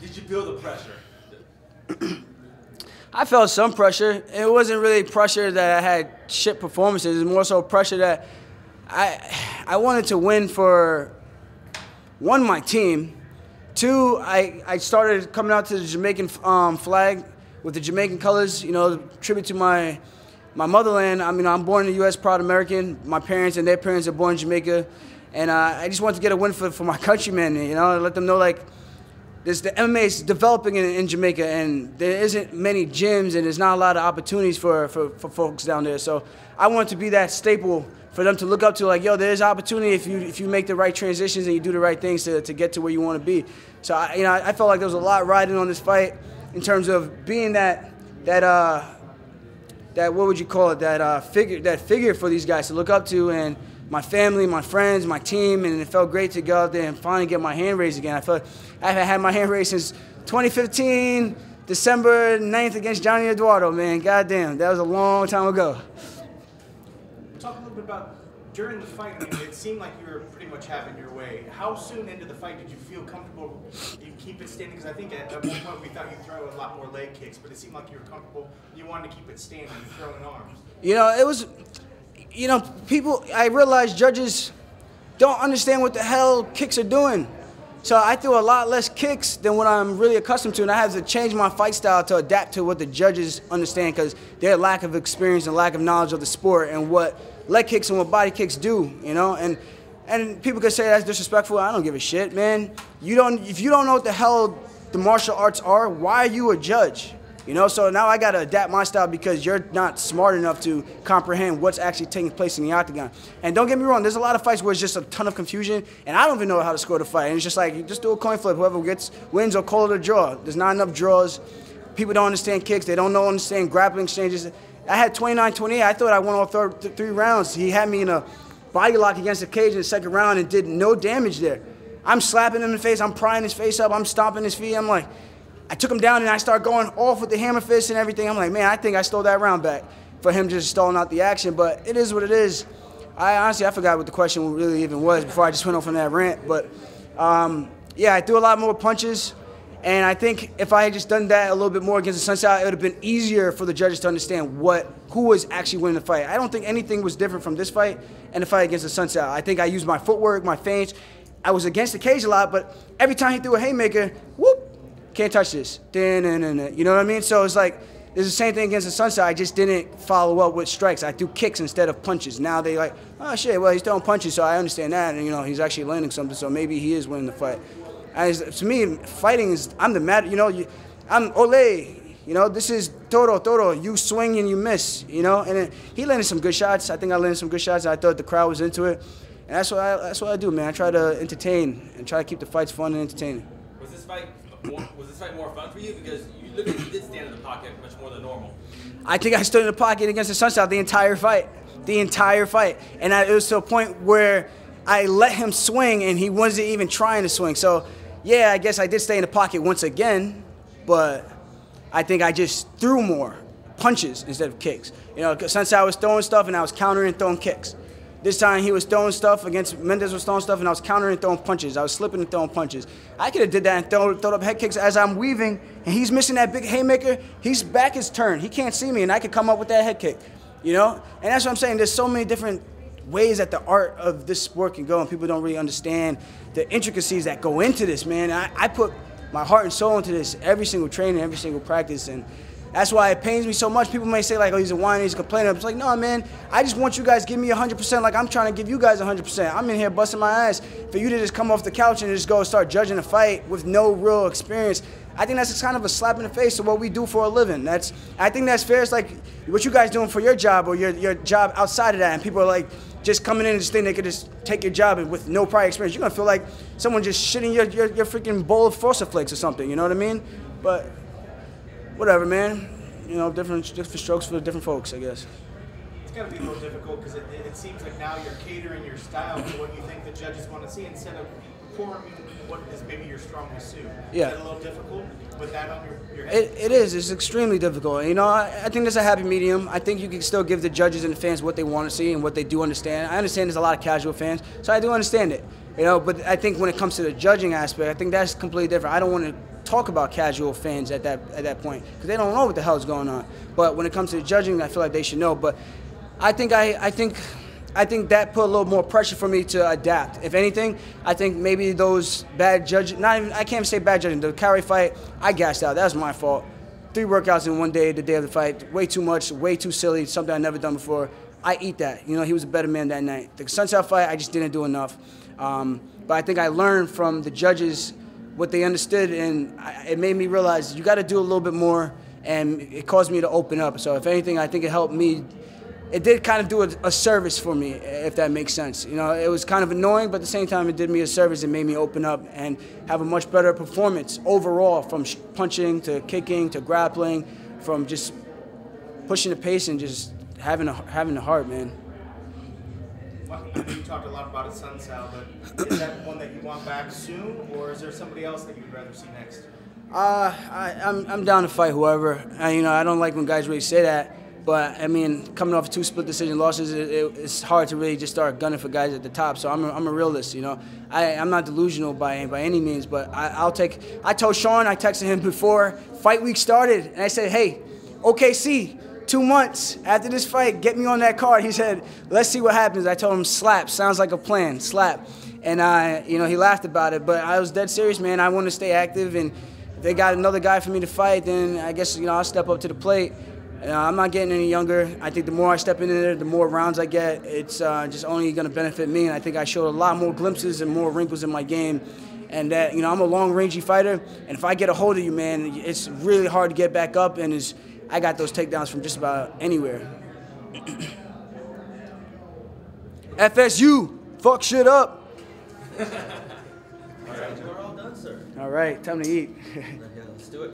Did you feel the pressure? I felt some pressure. It wasn't really pressure that I had shit performances. It was more so pressure that I wanted to win for, one, my team. Two, I started coming out to the Jamaican flag with the Jamaican colors, you know, tribute to my motherland. I mean, I'm born in the U.S., proud American. My parents and their parents are born in Jamaica. And I just wanted to get a win for my countrymen, you know, let them know, like, the MMA is developing in Jamaica, and there isn't many gyms, and there's not a lot of opportunities for folks down there. So I want to be that staple for them to look up to, like, yo, there's opportunity if you make the right transitions and you do the right things to get to where you want to be. So I felt like there was a lot riding on this fight in terms of being that what would you call it, that figure for these guys to look up to, and my family, my friends, my team, and it felt great to go out there and finally get my hand raised again. I felt I haven't had my hand raised since 2015, December 9th against Johnny Eduardo, man. Goddamn, that was a long time ago. Talk a little bit about during the fight. I mean, it seemed like you were pretty much having your way. How soon into the fight did you feel comfortable? You keep it standing, because I think at one point we thought you'd throw a lot more leg kicks, but it seemed like you were comfortable. You wanted to keep it standing, throwing arms. You know, it was. You know, I realized judges don't understand what the hell kicks are doing. So I threw a lot less kicks than what I'm really accustomed to, and I had to change my fight style to adapt to what the judges understand, because their lack of experience and lack of knowledge of the sport and what leg kicks and what body kicks do, you know? And people could say that's disrespectful. I don't give a shit, man. If you don't know what the hell the martial arts are, why are you a judge? You know, so now I got to adapt my style because you're not smart enough to comprehend what's actually taking place in the octagon. And don't get me wrong, there's a lot of fights where it's just a ton of confusion, and I don't even know how to score the fight. And it's just like, you just do a coin flip. Whoever wins or call it a draw. There's not enough draws. People don't understand kicks. They don't understand grappling exchanges. I had 29-28. I thought I won all three rounds. He had me in a body lock against the cage in the second round and did no damage there. I'm slapping him in the face. I'm prying his face up. I'm stomping his feet. I'm like, I took him down and I started going off with the hammer fist and everything. I'm like, man, I think I stole that round back for him just stalling out the action. But it is what it is. I forgot what the question really even was before I just went off on that rant. But yeah, I threw a lot more punches. And I think if I had just done that a little bit more against the Sunset, it would have been easier for the judges to understand who was actually winning the fight. I don't think anything was different from this fight and the fight against the Sunset. I think I used my footwork, my feints. I was against the cage a lot, but every time he threw a haymaker, whoop, can't touch this. You know what I mean? So it's like, it's the same thing against the Sunset. I just didn't follow up with strikes. I threw kicks instead of punches. Now they like, oh shit, well, he's throwing punches, so I understand that. And you know, he's actually landing something, so maybe he is winning the fight. To me, fighting is, I'm the matter, you know, I'm Ole, you know, this is Toro, you swing and you miss, you know, and then he landed some good shots. I think I landed some good shots. I thought the crowd was into it, and that's what I do, man. I try to entertain and try to keep the fights fun and entertaining. Was this fight more fun for you? Because you did stand in the pocket much more than normal. I think I stood in the pocket against the Sunset the entire fight. And it was to a point where I let him swing and he wasn't even trying to swing. So yeah, I guess I did stay in the pocket once again, but I think I just threw more punches instead of kicks. You know, Sunset was throwing stuff and I was countering and throwing kicks. This time he was throwing stuff against Mendes was throwing stuff and I was countering and throwing punches. I was slipping and throwing punches. I could have did that and thrown up head kicks as I'm weaving and he's missing that big haymaker. His back is turned. He can't see me and I could come up with that head kick, you know? And that's what I'm saying. There's so many different ways that the art of this sport can go and people don't really understand the intricacies that go into this, man. I put my heart and soul into this every single training, every single practice, and that's why it pains me so much. People may say like, oh, he's a whiner, he's a complainer. It's like, no, man, I just want you guys to give me 100% like I'm trying to give you guys 100%. I'm in here busting my ass. For you to just come off the couch and just go start judging a fight with no real experience, I think that's kind of a slap in the face of what we do for a living. I think that's fair. It's like what you guys doing for your job or your job outside of that, and people are like, just coming in and just think they could just take your job and with no prior experience. You're going to feel like someone just shitting your freaking bowl of Frosted Flakes or something, you know what I mean? But whatever, man. You know, different strokes for different folks, I guess. It's got to be a little difficult because it seems like now you're catering your style to what you think the judges want to see instead of performing what is maybe your strongest suit. Yeah. Is it a little difficult with that on your head? It is. It's extremely difficult. You know, I think there's a happy medium. I think you can still give the judges and the fans what they want to see and what they do understand. I understand there's a lot of casual fans, so I do understand it. You know, but I think when it comes to the judging aspect, I think that's completely different. I don't want to talk about casual fans at that point because they don't know what the hell is going on. But when it comes to the judging, I feel like they should know. But I think that put a little more pressure for me to adapt. If anything, I think maybe those bad judging, I can't even say bad judging. The Cowrie fight, I gassed out. That was my fault. 3 workouts in one day, the day of the fight, way too much, way too silly, something I've never done before. I eat that. You know, he was a better man that night. The Sunset fight, I just didn't do enough. But I think I learned from the judges what they understood, and it made me realize you got to do a little bit more, and it caused me to open up. So if anything, I think it helped me. It did kind of do a service for me, if that makes sense. You know, it was kind of annoying, but at the same time, it did me a service. It made me open up and have a much better performance overall, from punching to kicking to grappling, from just pushing the pace and just having the heart, man. Well, I know you talked a lot about it, Sunsal, but is that one that you want back soon, or is there somebody else that you'd rather see next? I'm down to fight whoever. You know, I don't like when guys really say that. But, I mean, coming off 2 split decision losses, it's hard to really just start gunning for guys at the top. So I'm a realist, you know. I'm not delusional by any means, but I told Sean, I texted him before fight week started, and I said, hey, OKC, 2 months after this fight, get me on that card. He said, let's see what happens. I told him, slap, sounds like a plan, slap. And, you know, he laughed about it. But I was dead serious, man. I want to stay active, and if they got another guy for me to fight, then I guess, you know, I'll step up to the plate. I'm not getting any younger. I think the more I step in there, the more rounds I get. It's just only going to benefit me, and I think I showed a lot more glimpses and more wrinkles in my game. And that, you know, I'm a long-rangey fighter, and if I get a hold of you, man, it's really hard to get back up, and I got those takedowns from just about anywhere. FSU, fuck shit up. All right, we're all done, sir. All right, time to eat. Let's do it.